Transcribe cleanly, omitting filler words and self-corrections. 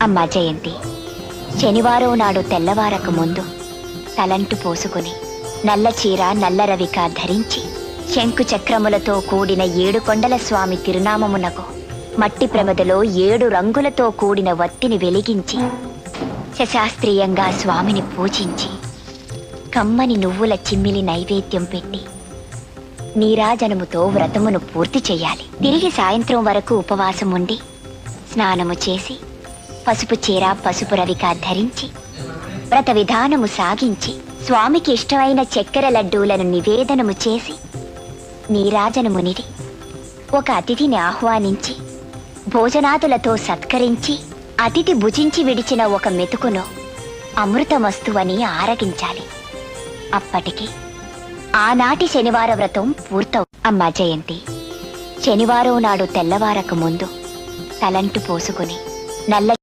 అమ్మా జయంతి, శనివారం నాడు తెల్లవారక ముందు తలంటు పోసుకుని నల్ల చీర నల్ల రవిక ధరించి శంకు చక్రములతో కూడిన 7 కొండల స్వామి తిరునామమునకు మట్టి ప్రమదలో 7 రంగులతో కూడిన వత్తిని వెలిగించి శశాస్త్రీయంగా స్వామిని పూజించి కమ్మని నువ్వుల చిమ్మిలి నైవేద్యం పెట్టి నీరాజనముతో వ్రతమును పూర్తి చెయ్యాలి. తిరిగి సాయంత్రం వరకు ఉపవాసం ఉండి స్నానము చేసి పసుపు చీర పసుపు రవిక ధరించి వ్రత విధానము సాగించి స్వామికి ఇష్టమైన చక్కెర లడ్డూలను నివేదనము చేసి నీరాజనమునిది ఒక అతిథిని ఆహ్వానించి భోజనాదులతో సత్కరించి అతిథి భుజించి విడిచిన ఒక మెతుకును అమృతమస్తువని ఆరగించాలి. అప్పటికి ఆనాటి శనివార వ్రతం పూర్తవు. అమ్మా జయంతి, శనివారం నాడు తెల్లవారక ముందు తలంటు పోసుకుని నల్ల